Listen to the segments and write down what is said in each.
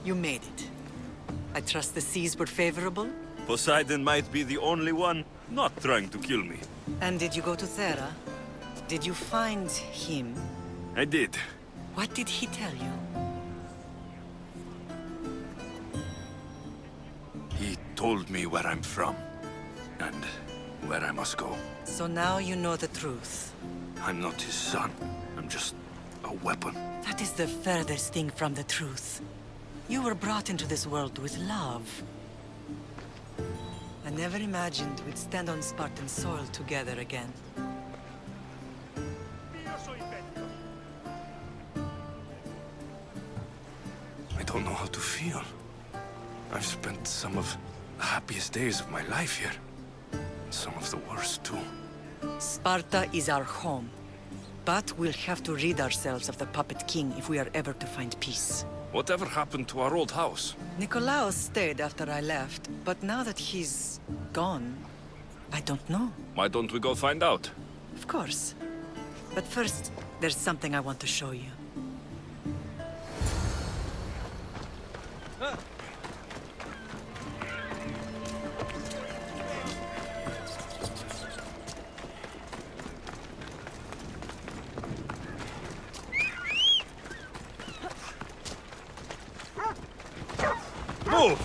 You made it. I trust the seas were favorable? Poseidon might be the only one not trying to kill me. And did you go to Thera? Did you find him? I did. What did he tell you? He told me where I'm from. And where I must go. So now you know the truth. I'm not his son. I'm just a weapon. That is the furthest thing from the truth. You were brought into this world with love. I never imagined we'd stand on Spartan soil together again. I don't know how to feel. I've spent some of the happiest days of my life here. And some of the worst, too. Sparta is our home. But we'll have to rid ourselves of the Puppet King if we are ever to find peace. Whatever happened to our old house? Nikolaos stayed after I left, but now that he's gone, I don't know. Why don't we go find out? Of course. But first, there's something I want to show you. Move!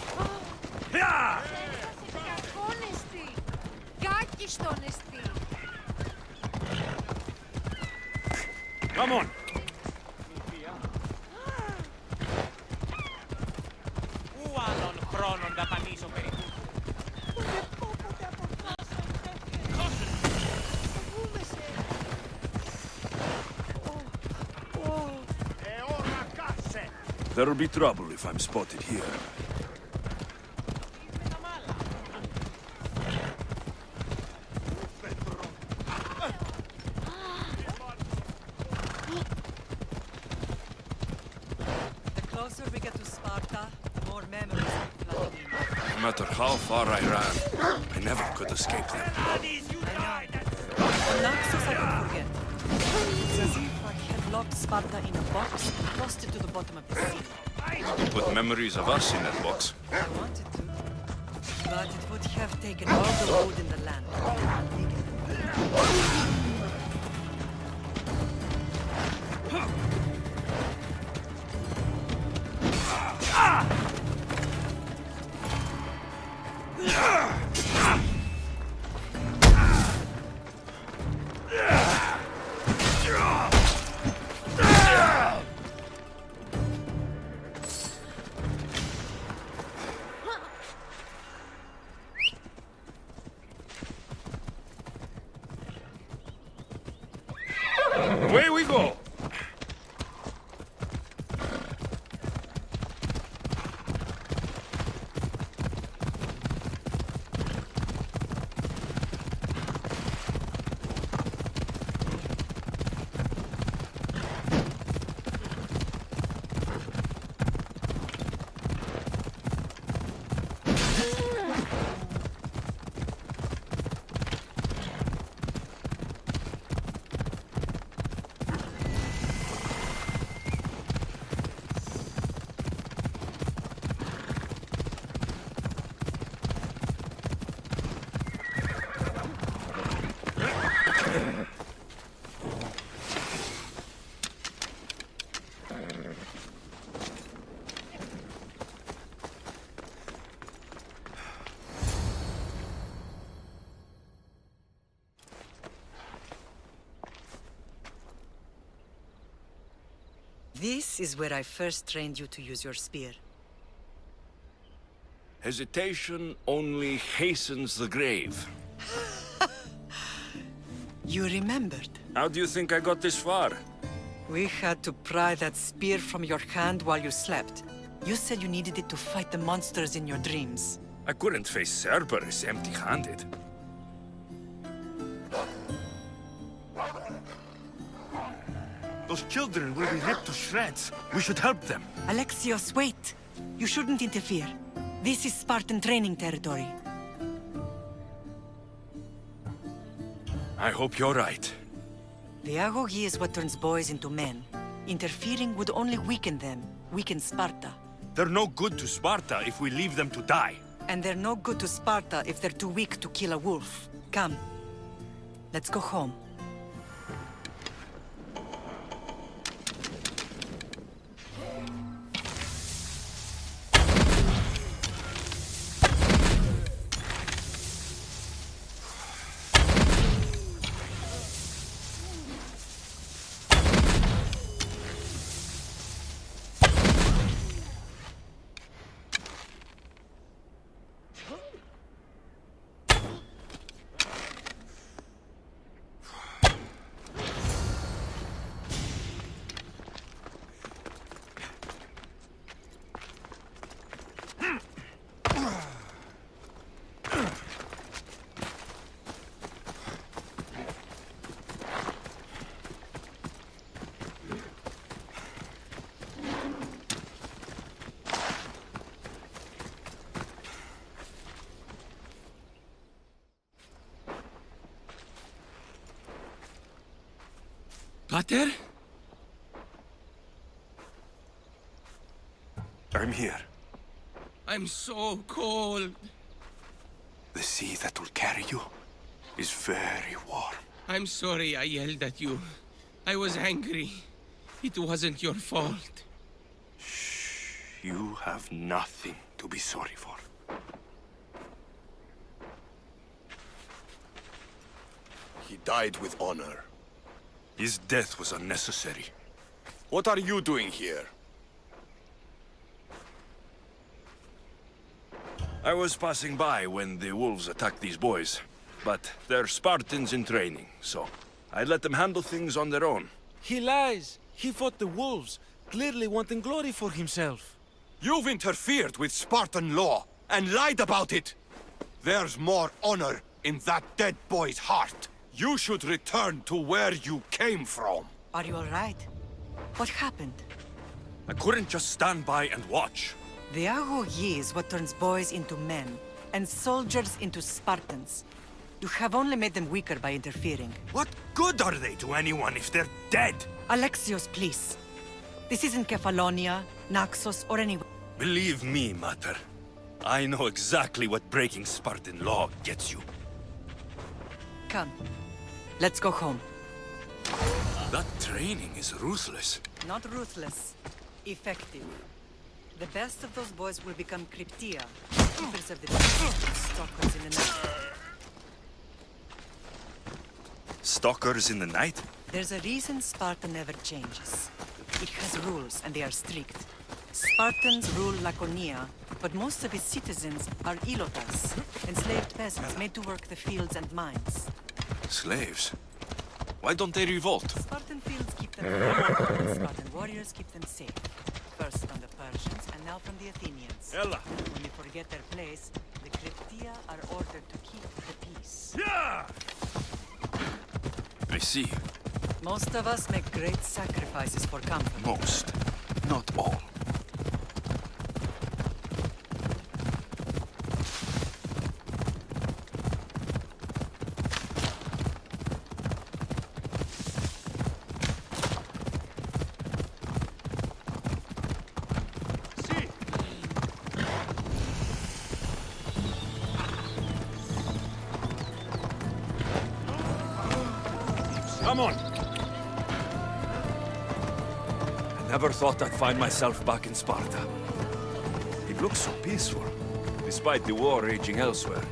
Come on! There'll be trouble if I'm spotted here. The closer we get to Sparta, the more memories will flood in. No matter how far I ran, I never could escape them. Naxos I could forget. It's as if I had locked Sparta in a box and tossed it to the bottom of the sea. Put memories of us in that box. I wanted to, but it would have taken all the wood in the land. Away we go! This is where I first trained you to use your spear. Hesitation only hastens the grave. You remembered. How do you think I got this far? We had to pry that spear from your hand while you slept. You said you needed it to fight the monsters in your dreams. I couldn't face Cerberus empty-handed. Those children will be ripped to shreds. We should help them. Alexios, wait! You shouldn't interfere. This is Spartan training territory. I hope you're right. The agoge is what turns boys into men. Interfering would only weaken them, weaken Sparta. They're no good to Sparta if we leave them to die. And they're no good to Sparta if they're too weak to kill a wolf. Come. Let's go home. Pater? I'm here. I'm so cold. The sea that will carry you is very warm. I'm sorry I yelled at you. I was angry. It wasn't your fault. You have nothing to be sorry for. He died with honor. His death was unnecessary. What are you doing here? I was passing by when the wolves attacked these boys. But they're Spartans in training, so I let them handle things on their own. He lies. He fought the wolves, clearly wanting glory for himself. You've interfered with Spartan law and lied about it. There's more honor in that dead boy's heart. You should return to where you came from. Are you all right? What happened? I couldn't just stand by and watch. The Agogi is what turns boys into men, and soldiers into Spartans. You have only made them weaker by interfering. What good are they to anyone if they're dead? Alexios, please. This isn't Kefalonia, Naxos, or anywhere. Believe me, Mater. I know exactly what breaking Spartan law gets you. Come. Let's go home. That training is ruthless. Not ruthless. Effective. The best of those boys will become Cryptia, keepers of the peace, stalkers in the night. Stalkers in the night? There's a reason Sparta never changes. It has rules, and they are strict. Spartans rule Laconia, but most of its citizens are ilotas, enslaved peasants made to work the fields and mines. Slaves? Why don't they revolt? Spartan fields keep them free, and Spartan warriors keep them safe. First from the Persians, and now from the Athenians. Ella! When they forget their place, the Cryptia are ordered to keep the peace. I see. Most of us make great sacrifices for comfort. Most. Not all. Come on. I never thought I'd find myself back in Sparta. It looks so peaceful, despite the war raging elsewhere.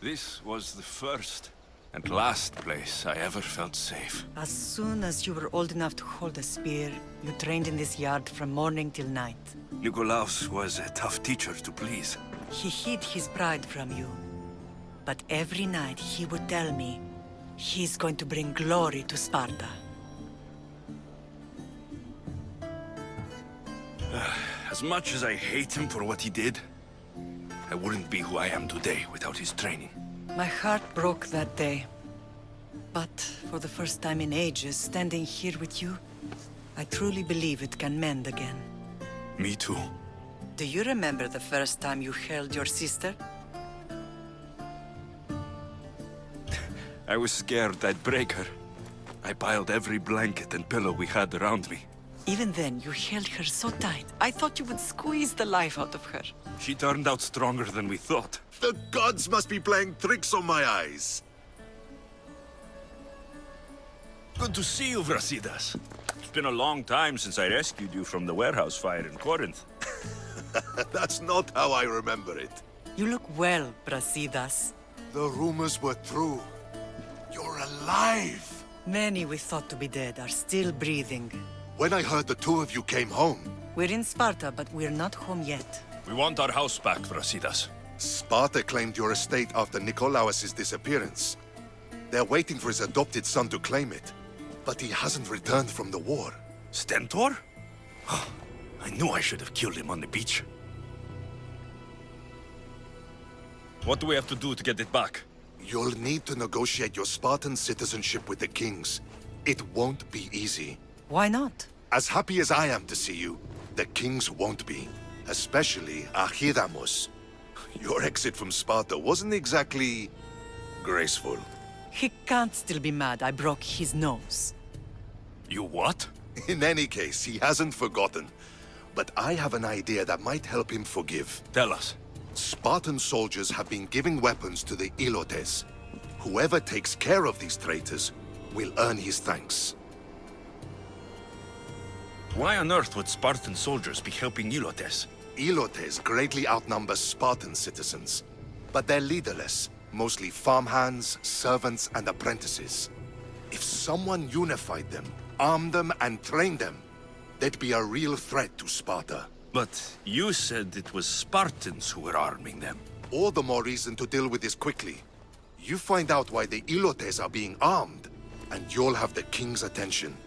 This was the first and last place I ever felt safe. As soon as you were old enough to hold a spear, you trained in this yard from morning till night. Nikolaos was a tough teacher to please. He hid his pride from you. But every night he would tell me, he's going to bring glory to Sparta. As much as I hate him for what he did, I wouldn't be who I am today without his training. My heart broke that day. But for the first time in ages, standing here with you, I truly believe it can mend again. Me too. Do you remember the first time you held your sister? I was scared I'd break her. I piled every blanket and pillow we had around me. Even then, you held her so tight, I thought you would squeeze the life out of her. She turned out stronger than we thought. The gods must be playing tricks on my eyes. Good to see you, Brasidas. It's been a long time since I rescued you from the warehouse fire in Corinth. That's not how I remember it. You look well, Brasidas. The rumors were true. You're alive! Many we thought to be dead are still breathing. When I heard the two of you came home, We're in Sparta, but we're not home yet. We want our house back, Brasidas. Sparta claimed your estate after Nikolaos' disappearance. They're waiting for his adopted son to claim it. But he hasn't returned from the war. Stentor? I knew I should have killed him on the beach. What do we have to do to get it back? You'll need to negotiate your Spartan citizenship with the kings. It won't be easy. Why not? As happy as I am to see you, the kings won't be. Especially Archidamos. Your exit from Sparta wasn't exactly graceful. He can't still be mad I broke his nose. You what? In any case, he hasn't forgotten. But I have an idea that might help him forgive. Tell us. Spartan soldiers have been giving weapons to the Ilotes. Whoever takes care of these traitors will earn his thanks. Why on earth would Spartan soldiers be helping Ilotes? Ilotes greatly outnumber Spartan citizens, but they're leaderless, mostly farmhands, servants, and apprentices. If someone unified them, armed them, and trained them, they'd be a real threat to Sparta. But you said it was Spartans who were arming them. All the more reason to deal with this quickly. You find out why the Ilotes are being armed, and you'll have the king's attention.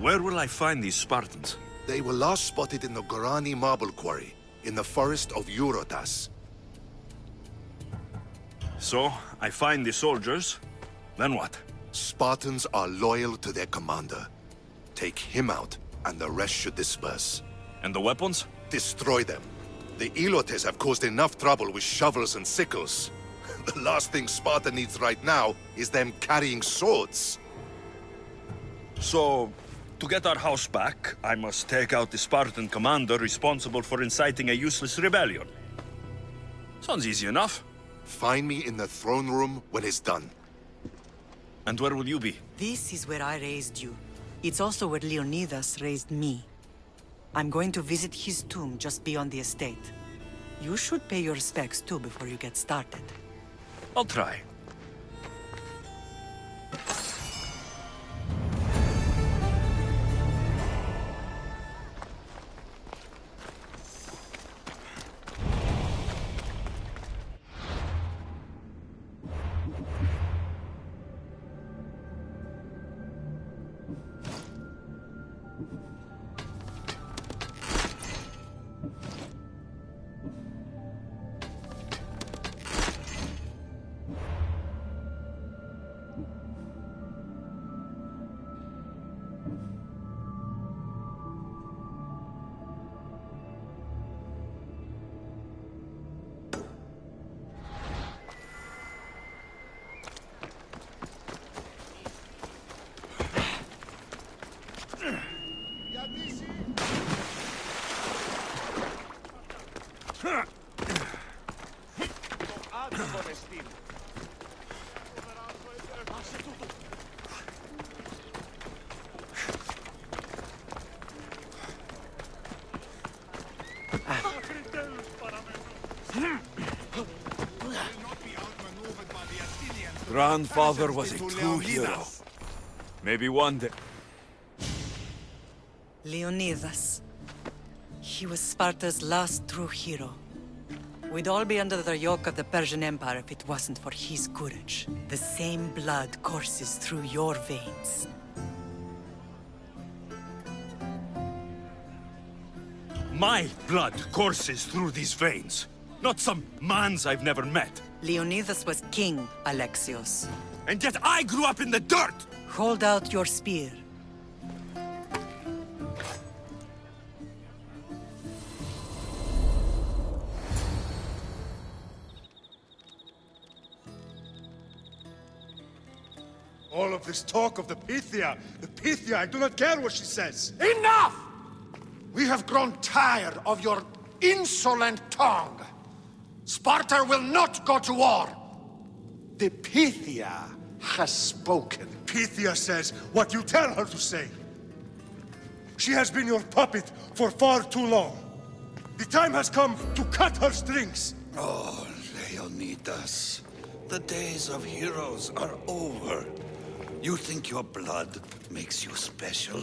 Where will I find these Spartans? They were last spotted in the Gorani marble quarry, in the forest of Eurotas. So, I find the soldiers, then what? Spartans are loyal to their commander. Take him out, and the rest should disperse. And the weapons? Destroy them. The Ilotes have caused enough trouble with shovels and sickles. The last thing Sparta needs right now is them carrying swords. So, to get our house back, I must take out the Spartan commander responsible for inciting a useless rebellion. Sounds easy enough. Find me in the throne room when it's done. And where will you be? This is where I raised you. It's also where Leonidas raised me. I'm going to visit his tomb just beyond the estate. You should pay your respects too before you get started. I'll try. grandfather was a true hero. Maybe one day... Leonidas. He was Sparta's last true hero. We'd all be under the yoke of the Persian Empire if it wasn't for his courage. The same blood courses through your veins. My blood courses through these veins. Not some man's I've never met. Leonidas was king, Alexios. And yet I grew up in the dirt! Hold out your spear. All of this talk of the Pythia, I do not care what she says. Enough! We have grown tired of your insolent tongue. Sparta will not go to war. The Pythia has spoken. Pythia says what you tell her to say. She has been your puppet for far too long. The time has come to cut her strings. Oh, Leonidas. The days of heroes are over. You think your blood makes you special?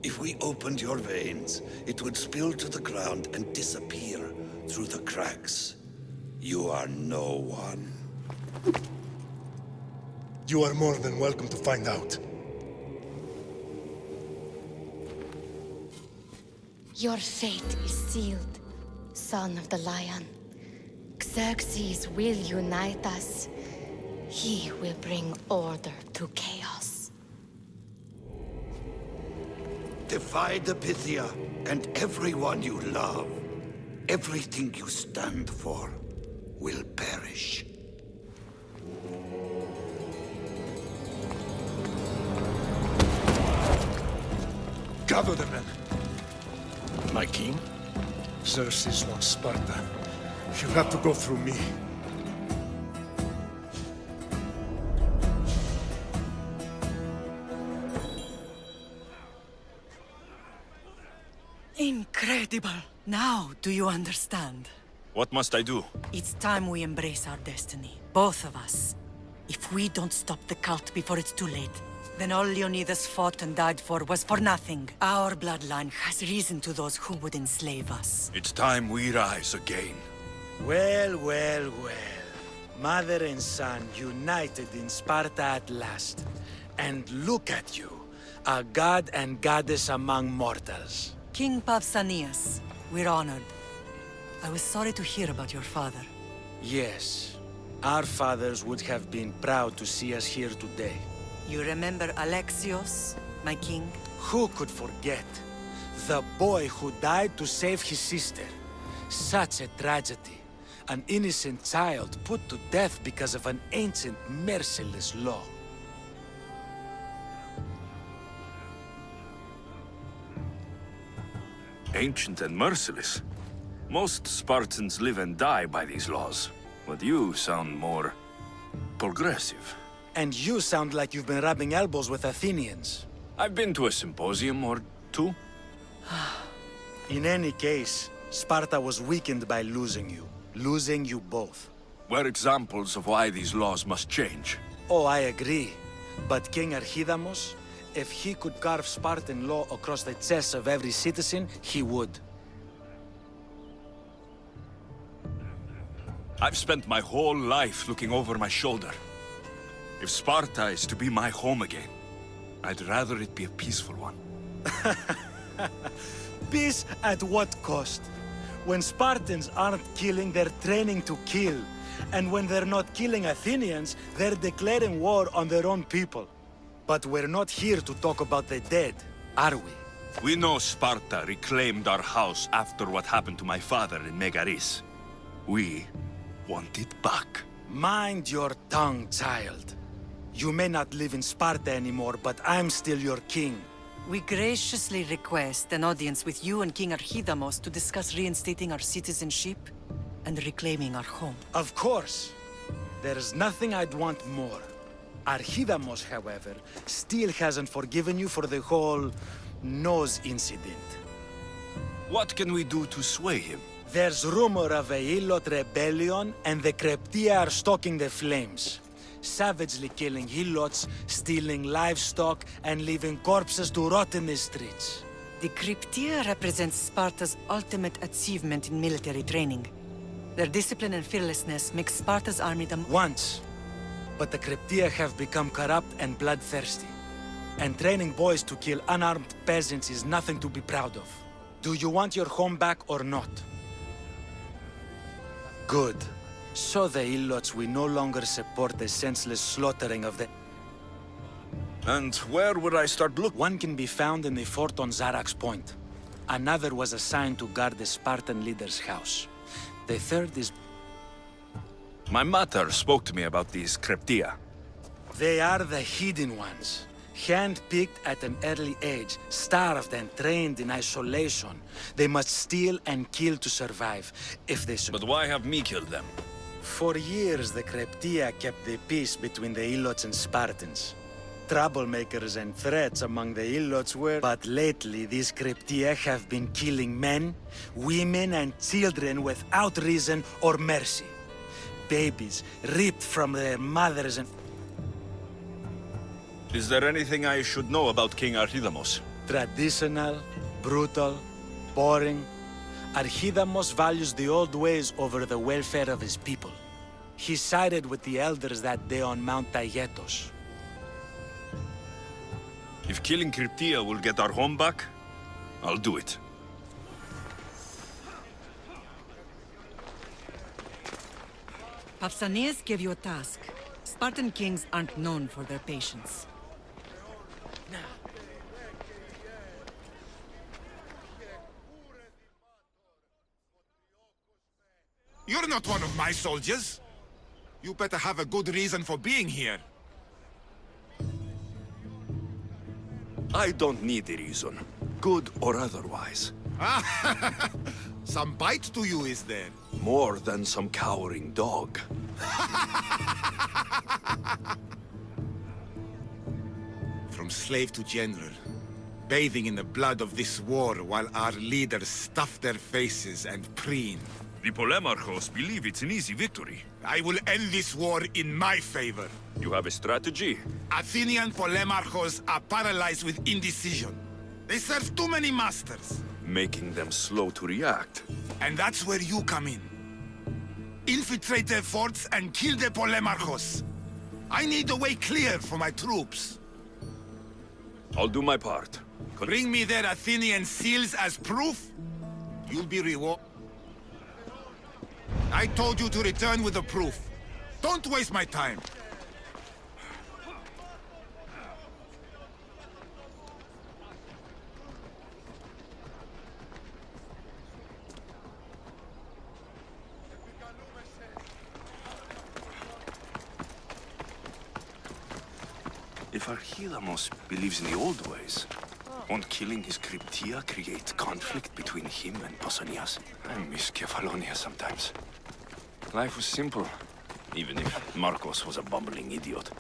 If we opened your veins, it would spill to the ground and disappear through the cracks. You are no one. You are more than welcome to find out. Your fate is sealed, son of the lion. Xerxes will unite us. He will bring order to chaos. Defy the Pythia and everyone you love. Everything you stand for will perish. Gather the men. My king? Xerxes wants Sparta. She'll have to go through me. Incredible! Now, do you understand? What must I do? It's time we embrace our destiny, both of us. If we don't stop the cult before it's too late, then all Leonidas fought and died for was for nothing. Our bloodline has risen to those who would enslave us. It's time we rise again. Well, well, well. Mother and son united in Sparta at last. And look at you, a god and goddess among mortals. King Pausanias, we're honored. I was sorry to hear about your father. Yes, our fathers would have been proud to see us here today. You remember Alexios, my king? Who could forget? The boy who died to save his sister. Such a tragedy. An innocent child put to death because of an ancient, merciless law. Ancient and merciless. Most Spartans live and die by these laws. But you sound more... progressive. And you sound like you've been rubbing elbows with Athenians. I've been to a symposium or two. In any case, Sparta was weakened by losing you. Losing you both. We're examples of why these laws must change. Oh, I agree. But King Archidamos, if he could carve Spartan law across the chests of every citizen, he would. I've spent my whole life looking over my shoulder. If Sparta is to be my home again, I'd rather it be a peaceful one. Peace at what cost? When Spartans aren't killing, they're training to kill. And when they're not killing Athenians, they're declaring war on their own people. But we're not here to talk about the dead, are we? We know Sparta reclaimed our house after what happened to my father in Megaris. We want it back. Mind your tongue, child. You may not live in Sparta anymore, but I'm still your king. We graciously request an audience with you and King Archidamos to discuss reinstating our citizenship and reclaiming our home. Of course. There's nothing I'd want more. Archidamos, however, still hasn't forgiven you for the whole nose incident. What can we do to sway him? There's rumor of a Ilot rebellion, and the Kreptia are stoking the flames. savagely killing helots, stealing livestock, and leaving corpses to rot in the streets. The Cryptia represents Sparta's ultimate achievement in military training. Their discipline and fearlessness make Sparta's army the... Once. But the Cryptia have become corrupt and bloodthirsty. And training boys to kill unarmed peasants is nothing to be proud of. Do you want your home back or not? Good. So the Ilots will no longer support the senseless slaughtering of the... And where would I start looking? One can be found in the fort on Zarak's Point. Another was assigned to guard the Spartan leader's house. The third is... My mother spoke to me about these Cryptia. They are the hidden ones. Hand-picked at an early age, starved and trained in isolation. They must steal and kill to survive, if they... But why have me killed them? For years, the Cryptia kept the peace between the Ilots and Spartans. Troublemakers and threats among the Ilots were... But lately, these Cryptia have been killing men, women, and children without reason or mercy. Babies ripped from their mothers and... Is there anything I should know about King Archidamos? Traditional, brutal, boring. Archidamos values the old ways over the welfare of his people. He sided with the elders that day on Mount Taygetos. If killing Cryptia will get our home back, I'll do it. Pausanias gave you a task. Spartan kings aren't known for their patience. You're not one of my soldiers. You better have a good reason for being here. I don't need a reason, good or otherwise. Some bite to you, is there? More than some cowering dog. From slave to general, bathing in the blood of this war while our leaders stuff their faces and preen. The Polemarchos believe it's an easy victory. I will end this war in my favor. You have a strategy? Athenian Polemarchos are paralyzed with indecision. They serve too many masters. Making them slow to react. And that's where you come in. Infiltrate their forts and kill the Polemarchos. I need a way clear for my troops. I'll do my part. Bring me their Athenian seals as proof. You'll be rewarded. I told you to return with the proof. Don't waste my time. If Archidamos believes in the old ways, won't killing his Cryptia create conflict between him and Pausanias? I miss Kefalonia sometimes. Life was simple, even if Marcos was a bumbling idiot.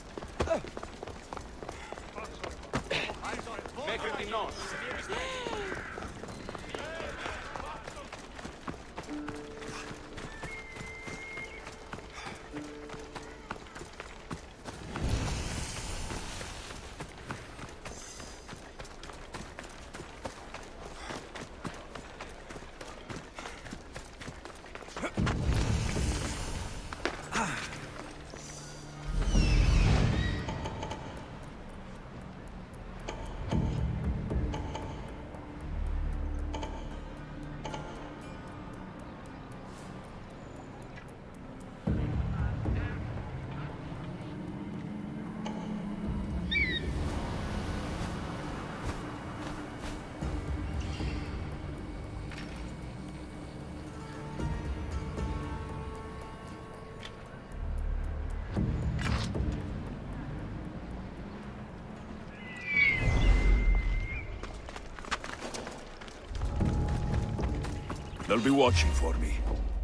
They'll be watching for me.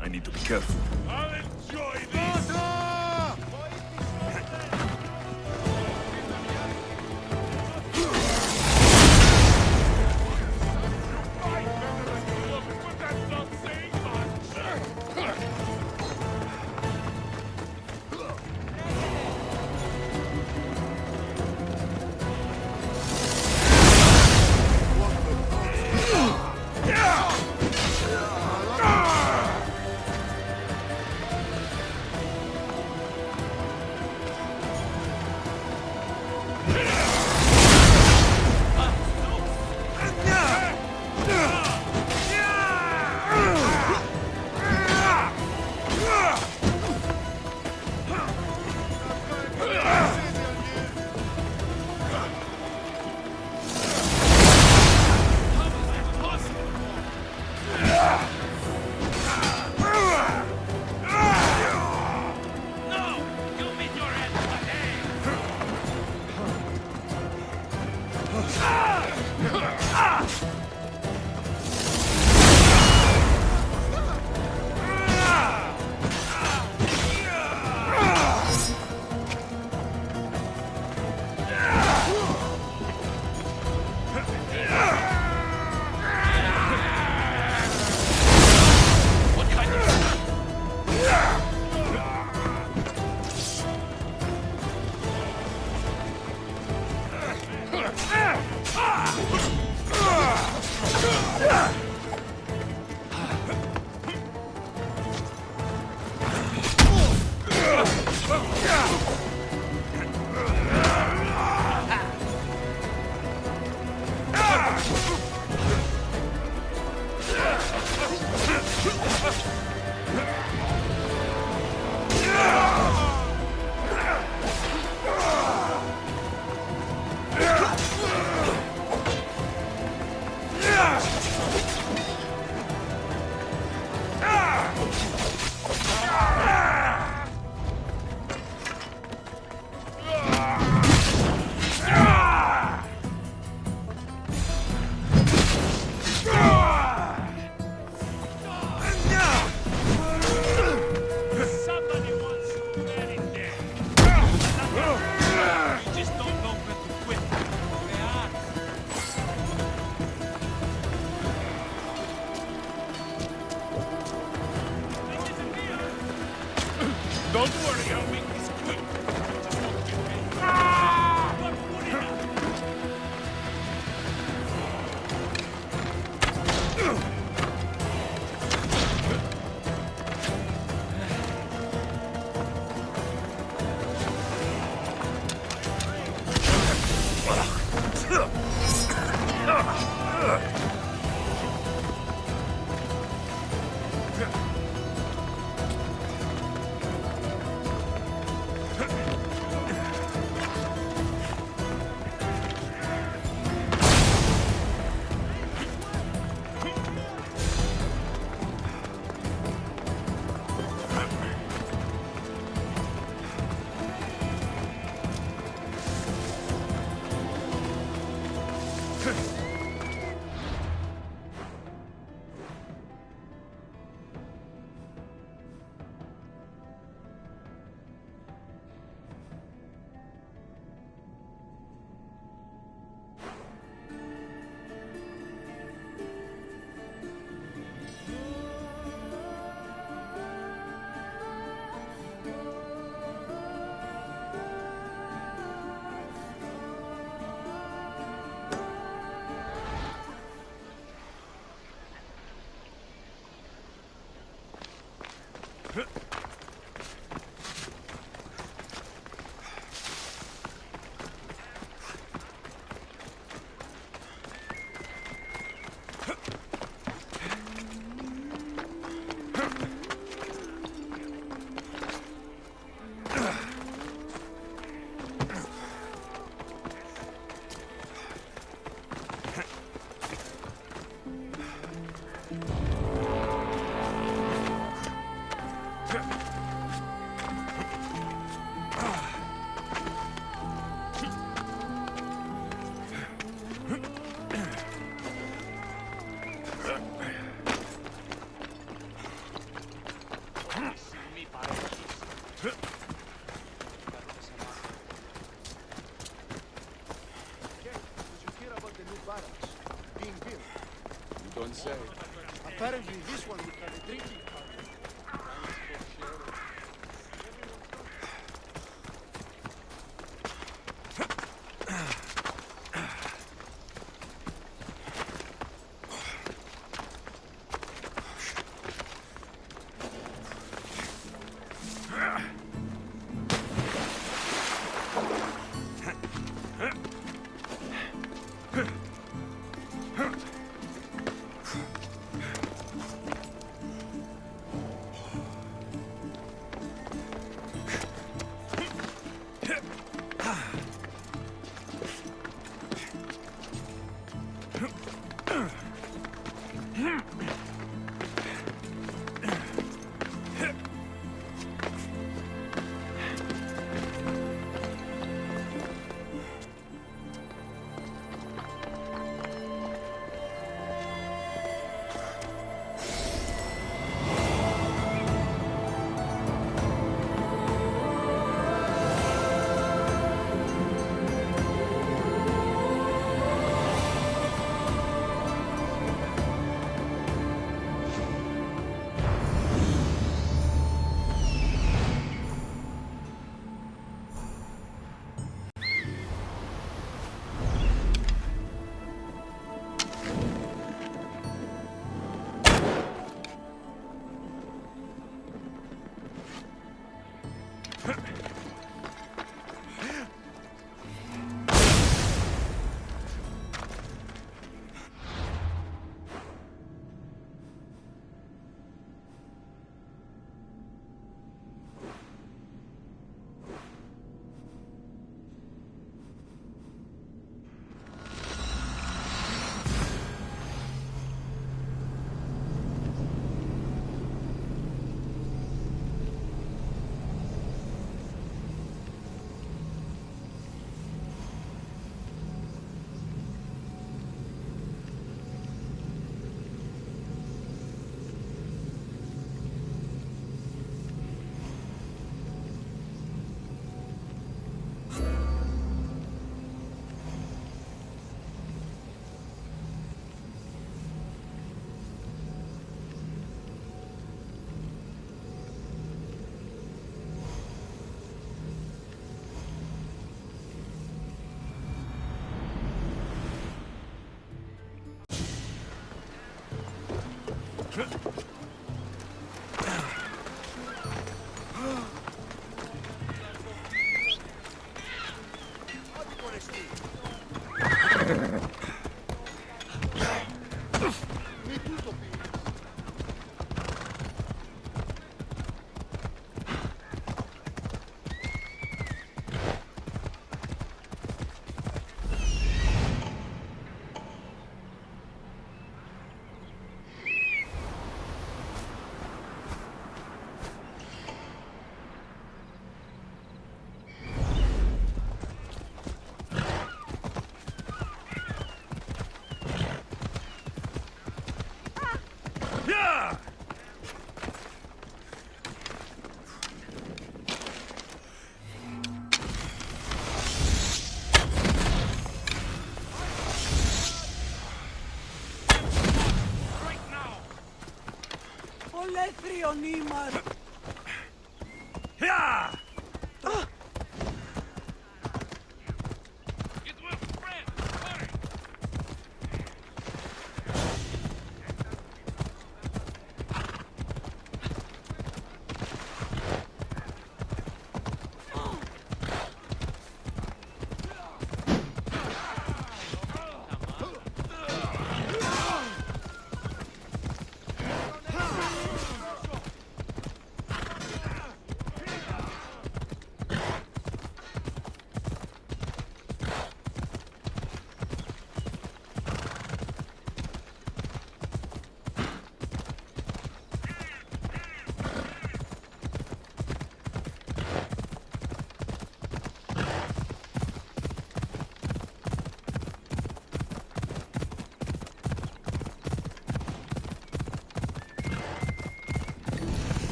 I need to be careful. I'll enjoy this! Don't worry, I'll make this quick. Just won't get paid. But put it up. Don't say. Apparently this one would have a drinking cup.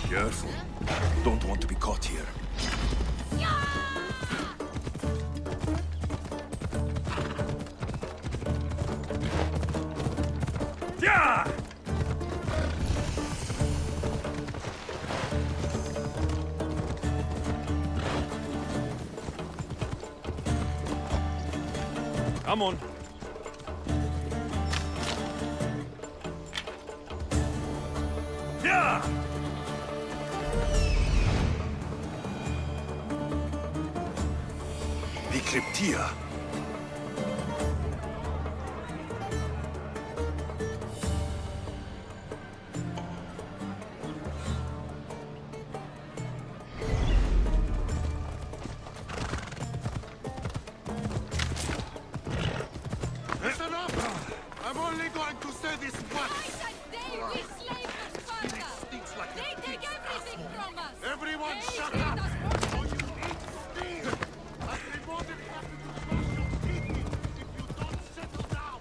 Careful. Don't want to be caught here. Come on. The Cryptia. Listen up! I'm only going to say this once. We slave for Sparta! Stinks like They a take pig's everything asshole. from us! Everyone They shut treat up! us worse Or you eat steel! I'd be more than happy to brush your teeth in if you don't settle down!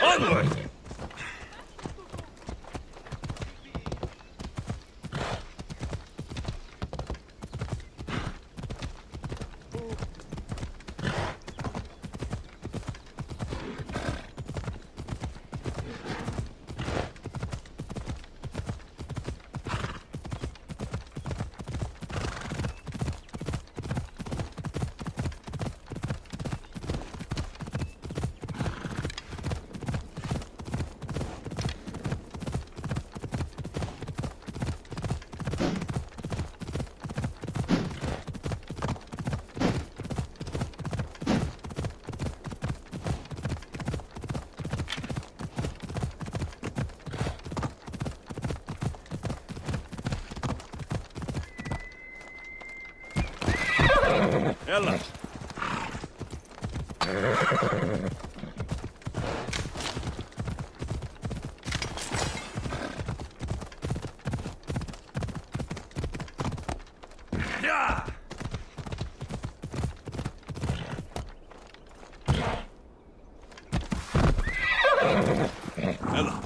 Onward! Ella. Ella.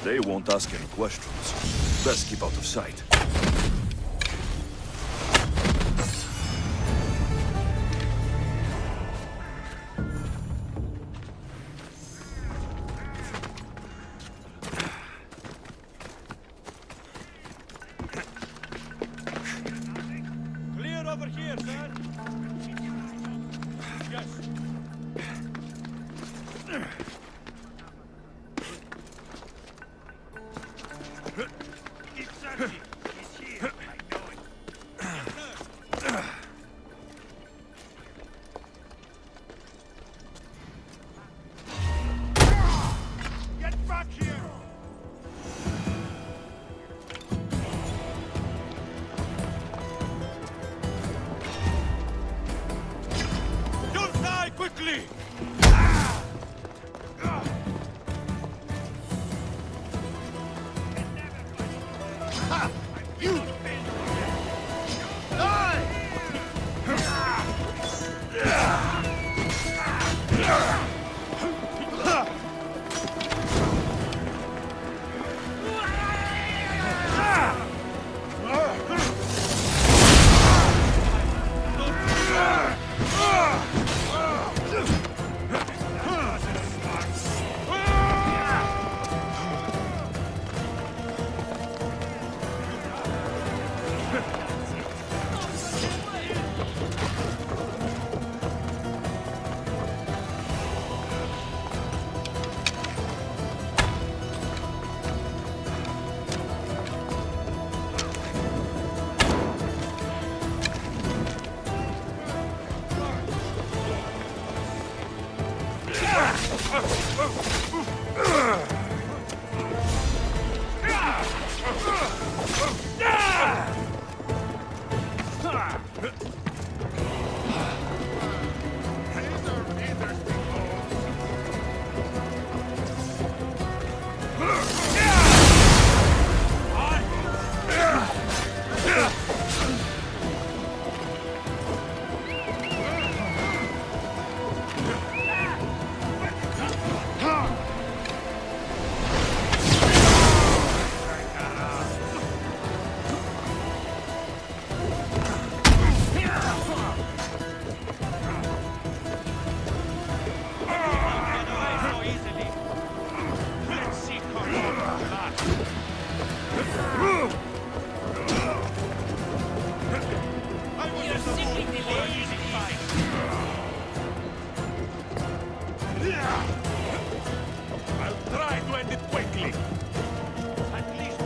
They won't ask any questions. Best keep out of sight. Clear over here, sir. Yes. Get back here! You'll die quickly! You! I'll try to end it quickly. At least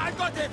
I got him!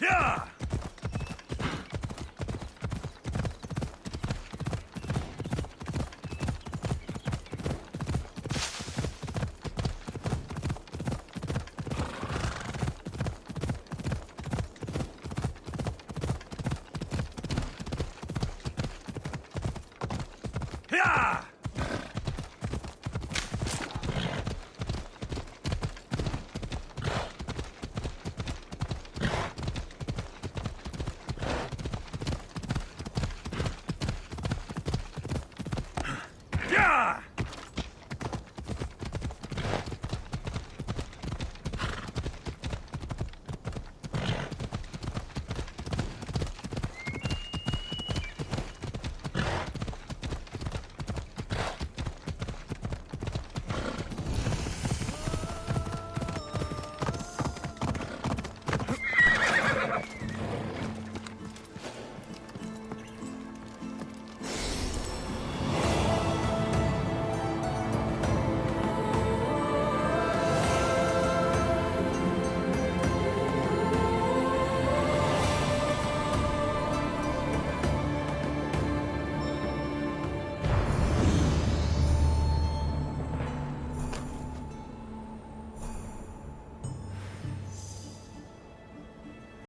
Yeah!